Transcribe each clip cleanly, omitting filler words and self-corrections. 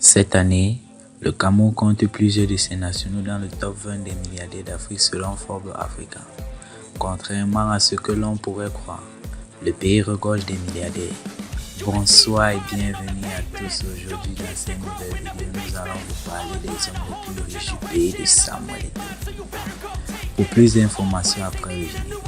Cette année, le Cameroun compte plusieurs de ses nationaux dans le top 20 des milliardaires d'Afrique selon Forbes Africa. Contrairement à ce que l'on pourrait croire, le pays regorge des milliardaires. Bonsoir et bienvenue à tous. Aujourd'hui dans cette nouvelle vidéo, nous allons vous parler des hommes les plus riches du pays de Samuel Eto'o. Pour plus d'informations après le générique.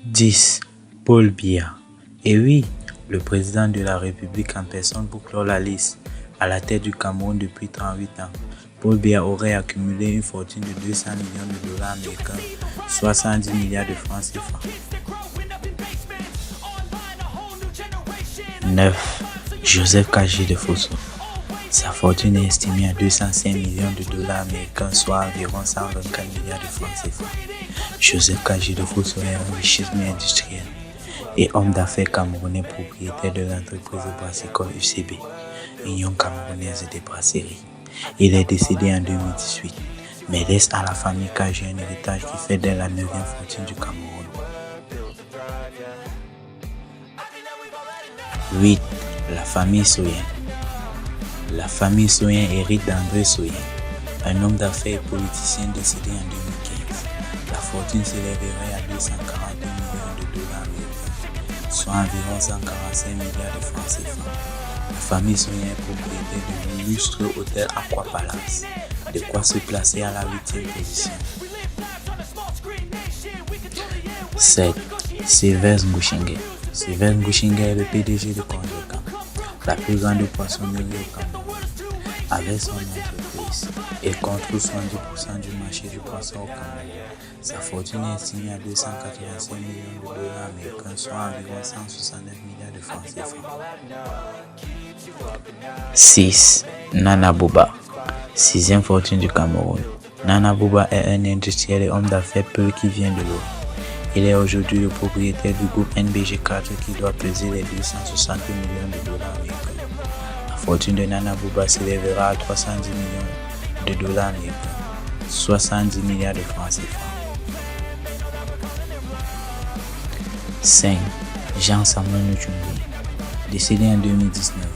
« 10. Paul Biya. Et oui, le président de la République en personne pour clore la liste, à la tête du Cameroun depuis 38 ans. Paul Biya aurait accumulé une fortune de 200 millions de dollars américains, 70 milliards de francs CFA. 9. Joseph Kagi de Fosso. Sa fortune est estimée à 205 millions de dollars américains, soit environ 124 milliards de francs CFA. Joseph Kagi de Fosso est un richissime industriel et homme d'affaires camerounais propriétaire de l'entreprise brassicole UCB, Union Camerounaise des Brasseries. Il est décédé en 2018, mais laisse à la famille Kagi un héritage qui fait d'elle la 9e fortune du Cameroun. 8. La famille Soyen. La famille Soyen hérite d'André Soyen, un homme d'affaires et politicien décédé en 2015. La fortune s'élèverait à 242 millions de dollars américains, soit environ 145 milliards de francs CFA. La famille Soyen est propriétaire de l'illustre hôtel Aqua Palace, de quoi se placer à la 8e position. 7. Sylvestre Ngouchingué. Sylvestre Ngouchingué est le PDG de Conjoca, la plus grande poissonnerie au Cameroun. Avec son entreprise, il contrôle 70% du marché du poisson au Cameroun. Sa fortune est estimée à 285 millions de dollars américains, soit environ 169 milliards de francs CFA. 6. Nana Bouba. 6e fortune du Cameroun. Nana Bouba est un industriel et homme d'affaires peu qui vient de l'eau. Il est aujourd'hui le propriétaire du groupe NBG4 qui doit peser les 260 millions de dollars américains. La fortune de Nana Bouba s'élèvera à 310 millions de dollars américains, 70 milliards de francs CFA. 5. Jean-Samuel Ntoumbouya. Décédé en 2019,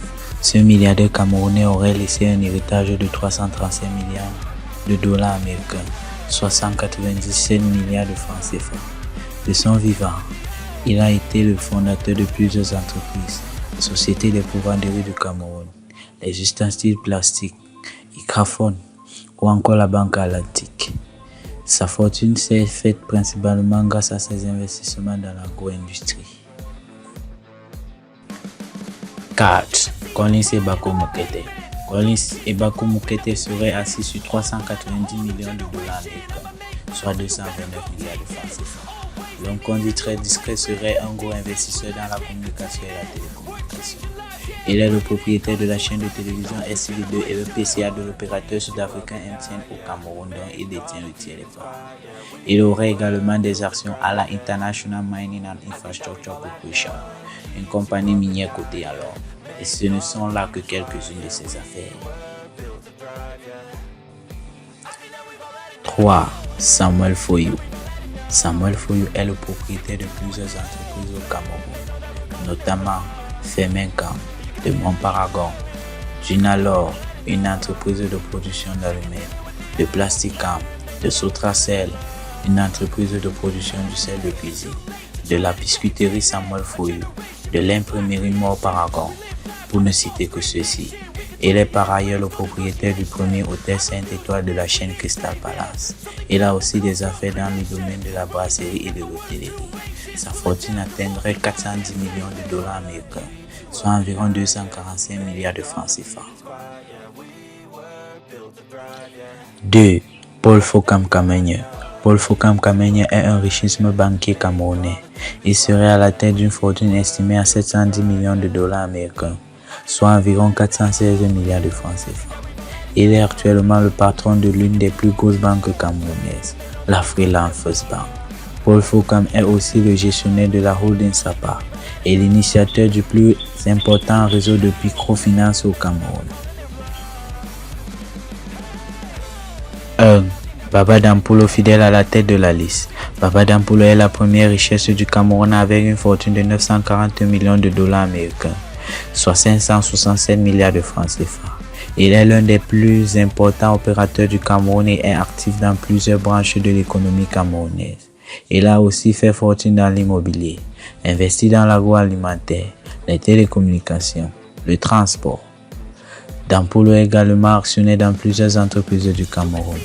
ce milliardaire camerounais aurait laissé un héritage de 335 milliards de dollars américains, soit 197 milliards de francs CFA. De son vivant, il a été le fondateur de plusieurs entreprises, Société des Pouvanderies du Cameroun, les ustensiles plastiques, Ikrafon ou encore la Banque Atlantique. Sa fortune s'est faite principalement grâce à ses investissements dans l'agro-industrie. 4. Collins Ebako Mokete. Collins Ebako Mokete serait assis sur 390 millions de dollars américains, soit 229 milliards de francs CFA. L'homme conduit très discret serait un gros investisseur dans la communication et la télécommunication. Il est le propriétaire de la chaîne de télévision STV2 et le PCA de l'opérateur sud-africain MTN au Cameroun dont il détient le tiers des parts. Il aurait également des actions à la International Mining and Infrastructure Corporation, une compagnie minière cotée à Londres. Et ce ne sont là que quelques-unes de ses affaires. 3. Samuel Foyou. Samuel Foyou est le propriétaire de plusieurs entreprises au Cameroun, notamment Femencan de Montparagon, Dunalor, une entreprise de production d'aluminium, de Plasticam, de Sotracel, une entreprise de production du sel de cuisine, de la biscuiterie Samuel Foyou, de l'imprimerie Montparagon, pour ne citer que ceux-ci. Il est par ailleurs le propriétaire du premier hôtel 5 étoiles de la chaîne Crystal Palace. Il a aussi des affaires dans le domaine de la brasserie et de l'hôtellerie. Sa fortune atteindrait 410 millions de dollars américains, soit environ 245 milliards de francs CFA. 2. Paul Fokam Kamenye. Paul Fokam Kamenye est un richissime banquier camerounais. Il serait à la tête d'une fortune estimée à 710 millions de dollars américains, soit environ 416 milliards de francs CFA. Il est actuellement le patron de l'une des plus grosses banques camerounaises, la Freeland First Bank. Paul Fokam est aussi le gestionnaire de la holding Sapa et l'initiateur du plus important réseau de microfinance au Cameroun. 1. Baba Dampoulou, fidèle à la tête de la liste. Baba Dampoulou est la première richesse du Cameroun avec une fortune de 940 millions de dollars américains, soit 567 milliards de francs CFA. Il est l'un des plus importants opérateurs du Cameroun et est actif dans plusieurs branches de l'économie camerounaise. Il a aussi fait fortune dans l'immobilier, investi dans l'agroalimentaire, les télécommunications, le transport. Dampoulou est également actionnaire dans plusieurs entreprises du Cameroun.